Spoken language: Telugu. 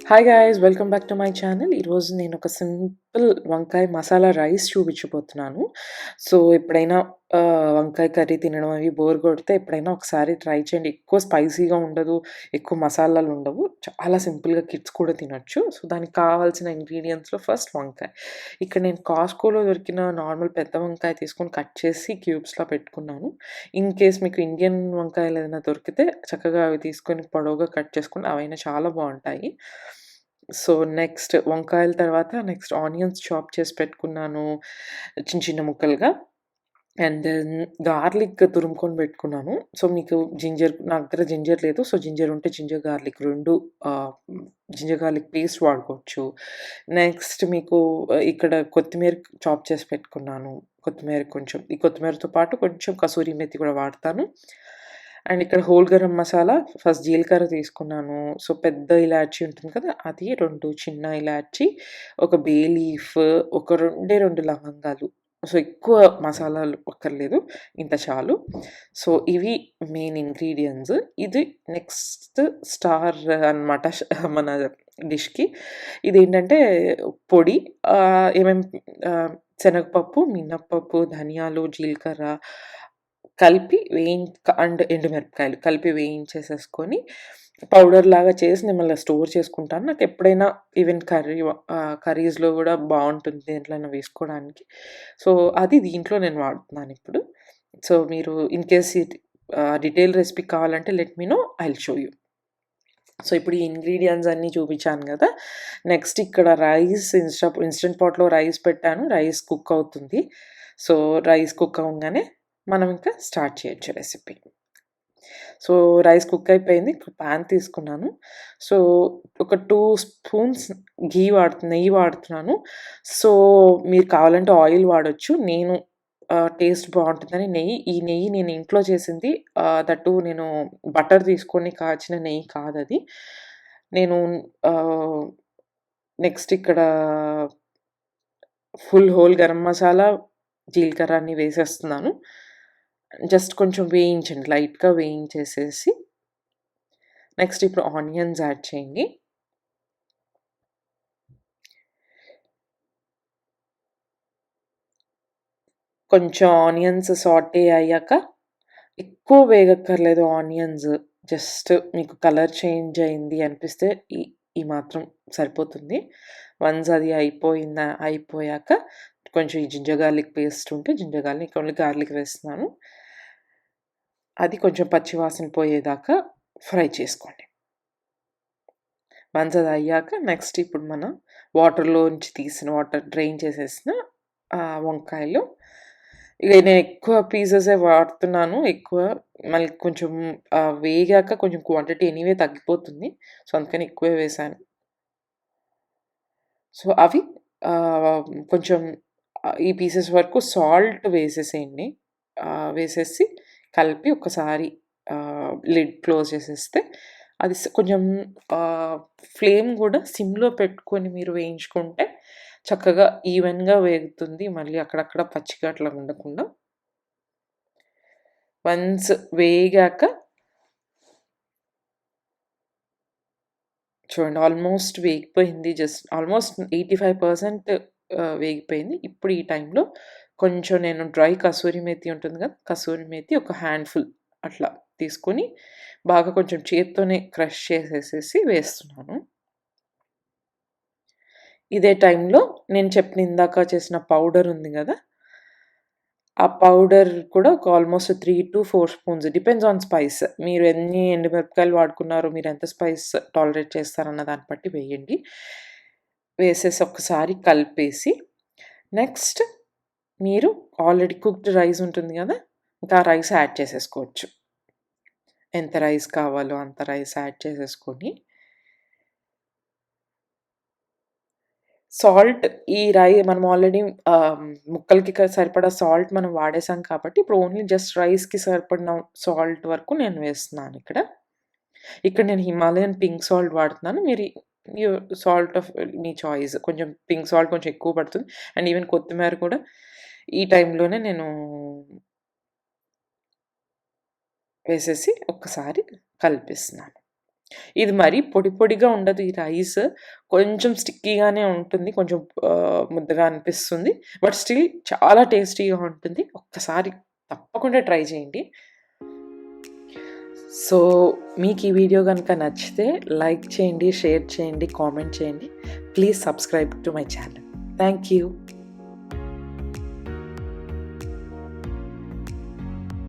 Hi guys welcome back to my channel. ఈరోజు నేను ఒక సింపుల్ వంకాయ మసాలా రైస్ చూపించబోతున్నాను. సో ఎప్పుడైనా వంకాయ కర్రీ తినడం అవి బోర్ కొడితే ఎప్పుడైనా ఒకసారి ట్రై చేయండి. ఎక్కువ స్పైసీగా ఉండదు, ఎక్కువ మసాలాలు ఉండవు. చాలా సింపుల్గా కిడ్స్ కూడా తినొచ్చు. సో దానికి కావాల్సిన ఇంగ్రీడియంట్స్లో ఫస్ట్ వంకాయ. ఇక్కడ నేను కాస్కోలో దొరికిన నార్మల్ పెద్ద వంకాయ తీసుకొని కట్ చేసి క్యూబ్స్లో పెట్టుకున్నాను. ఇన్ కేస్ మీకు ఇండియన్ వంకాయలు ఏదైనా దొరికితే చక్కగా అవి తీసుకొని పొడవుగా కట్ చేసుకొని అవైనా చాలా బాగుంటాయి. సో, నెక్స్ట్ వంకాయల తర్వాత నెక్స్ట్ ఆనియన్స్ చాప్ చేసి పెట్టుకున్నాను చిన్న చిన్న ముక్కలుగా. అండ్ దెన్ గార్లిక్ తురుముకొని పెట్టుకున్నాను. సో, మీకు నా దగ్గర జింజర్ లేదు. సో, జింజర్ ఉంటే ginger, garlic 2 ginger garlic paste వాడుకోవచ్చు. నెక్స్ట్ మీకు ఇక్కడ కొత్తిమీర చాప్ చేసి పెట్టుకున్నాను. కొత్తిమీర కొంచెం ఈ కొత్తిమీరతో పాటు కొంచెం కసూరి మేతి కూడా వాడతాను. అండ్ ఇక్కడ హోల్ గరం మసాలా ఫస్ట్ జీలకర్ర తీసుకున్నాను. సో, పెద్ద ఇలాచీ ఉంటుంది కదా! అది, 2 చిన్న ఇలాచీ, ఒక బే లీఫ్, ఒక 2 లవంగాలు. సో, ఎక్కువ మసాలాలు అక్కర్లేదు. ఇంత చాలు. సో, ఇవి మెయిన్ ఇంగ్రీడియెంట్స్. ఇది నెక్స్ట్ స్టార్ అనమాట మన డిష్‌కి. ఇదేంటంటే పొడి ఏమేం శనగపప్పు, మినపప్పు, ధనియాలు, జీలకర్ర కలిపి అండ్ ఎండుమిరపకాయలు కలిపి వేయించేసేసుకొని పౌడర్‌లాగా చేసి నేను మళ్ళీ స్టోర్ చేసుకుంటాను. నాకెప్పుడైనా ఈవెన్ కర్రీస్‌లో గూడా బావుంటుంది దేంట్లోనైనా వేసుకోవడానికి. సో, అది దీంట్లో నేను వాడుతున్నానిప్పుడు. సో, మీరు ఇన్ కేస్ డీటెయిల్ రెసిపీ కావాలంటే let me know. I will show you. So, ఇప్పుడు ఈ ఇంగ్రీడియెంట్స్ అన్నీ చూపించాను గదా! నెక్స్ట్ ఇక్కడ రైస్ ఇన్‌స్టంట్ పాట్‌లో రైస్ పెట్టాను. రైస్ కుక్ అవుతుంది. సో, రైస్ కుక్ అవ్వంగానే మనం ఇంకా స్టార్ట్ చేయొచ్చు రెసిపీ. సో, రైస్ కుక్ అయిపోయింది. పాన్ తీసుకున్నాను. సో, ఒక 2 స్పూన్స్ నెయ్యి వాడుతున్నాను. సో, మీరు కావాలంటే ఆయిల్ వాడొచ్చు. నేను టేస్ట్ బావుంటుందని ఈ నెయ్యి నేను ఇంట్లో చేసింది. దట్ టూ నేను బటర్ తీసుకొని కాచిన నెయ్యి కాదది. నేను ఆహ్, నెక్స్ట్ ఇక్కడ ఫుల్ హోల్ గరం మసాలా, జీలకర్ర అన్నీ వేసేస్తున్నాను. జస్ట్ కొంచెం వేయించండి. లైట్‌గా వేయించేసేసి నెక్స్ట్ ఇప్పుడు ఆనియన్స్ యాడ్ చేయండి. కొంచెం ఆనియన్స్ సాటే అయ్యాక ఎక్కువ వేగక్కర్లేదు ఆనియన్స్. జస్ట్ మీకు కలర్ చేంజ్ అయింది అనిపిస్తే ఈ ఈ మాత్రం సరిపోతుంది. వన్స్ అది అయిపోయాక కొంచెం ఈ జింజర్ గార్లిక్ పేస్ట్ ఉంటే జింజర్ గార్లిక్, ఓన్లీ గార్లిక్ వేస్తున్నాను. అది కొంచెం పచ్చి వాసన పోయేదాకా ఫ్రై చేసుకోండి. వన్స్ అది అయ్యాక నెక్స్ట్ ఇప్పుడు మనం వాటర్‌లోంచి తీసిన డ్రైన్ చేసేసిన వంకాయలు. ఇగ నేను ఎక్కువ పీసెసే వాడుతున్నాను. మళ్ళీ కొంచెం వేగాక కొంచెం క్వాంటిటీ ఎనీవే తగ్గిపోతుంది. సో, అందుకని ఎక్కువే వేశాను. సో, అవి కొంచెం ఈ పీసెస్ వరకు సాల్ట్ వేసేసేయండి. వేసేసి కలిపి ఒకసారి లిడ్ క్లోజ్ చేసేస్తే అది కొంచెం ఫ్లేమ్ గూడా సిమ్‌లో పెట్టుకొని మీరు వేయించుకుంటే చక్కగా ఈవెన్‌గా వేగుతుంది. మళ్ళీ అక్కడక్కడ పచ్చిగా అట్లా ఉండకుండా. వన్స్ వేగాక చూడండి ఆల్మోస్ట్ వేగిపోయింది. ఆల్మోస్ట్ 85% వేగిపోయింది. ఇప్పుడు ఈ టైంలో కొంచెం నేను డ్రై కసూరి మేతి ఉంటుంది కదా! కసూరి మేతి ఒక హ్యాండ్‌ఫుల్ అట్లా తీసుకొని బాగా కొంచెం చేత్తోనే క్రష్ చేసేసేసి వేస్తున్నాను. ఇదే టైంలో నేను చెప్పిన ఇందాక చేసిన పౌడర్ ఉంది గదా! ఆ పౌడర్ కూడా ఒక almost 3-4 spoons depends on spice. మీరు ఎన్ని ఎండుమిరపకాయలు వాడుకున్నారో, మీరెంత స్పైస్ టాలరేట్ చేస్తారన్న దాన్ని బట్టి వేయండి. వేసేసి ఒక్కసారి కలిపేసి నెక్స్ట్ మీరు ఆల్రెడీ కుక్డ్ రైస్ ఉంటుంది గదా! ఇంకా ఆ రైస్ యాడ్ చేసేసుకోవచ్చు. ఎంత రైస్ కావాలో అంత రైస్ యాడ్ చేసేసుకొని సాల్ట్ మనం ఆల్రెడీ ముక్కలకి సరిపడా సాల్ట్ మనం వాడేసాం కాబట్టి, ఇప్పుడు ఓన్లీ జస్ట్ రైస్‌కి సరిపడిన సాల్ట్ వరకు నేను వేస్తున్నాను ఇక్కడ. ఇక్కడ నేను హిమాలయన్ పింక్ సాల్ట్ వాడుతున్నాను. మీరు సాల్ట్ ఆఫ్ మీ చాయిస్. కొంచెం పింక్ సాల్ట్ కొంచెం ఎక్కువ పడుతుంది. అండ్ ఈవెన్ కొత్తిమీర కూడా ఈ టైంలోనే నేను వేసేసి ఒక్కసారి కలిపేస్తున్నాను. ఇది మరీ పొడి పొడిగా ఉండదు ఈ రైస్. కొంచెం స్టిక్కీగానే ఉంటుంది. కొంచెం ముద్దగా అనిపిస్తుంది. బట్ స్టిల్ చాలా టేస్టీగా ఉంటుంది. ఒక్కసారి తప్పకుండా ట్రై చేయండి. సో, మీకు ఈ వీడియో గనుక నచ్చితే లైక్ చేయండి, షేర్ చేయండి, కామెంట్ చేయండి. Please subscribe to my channel. Thank you.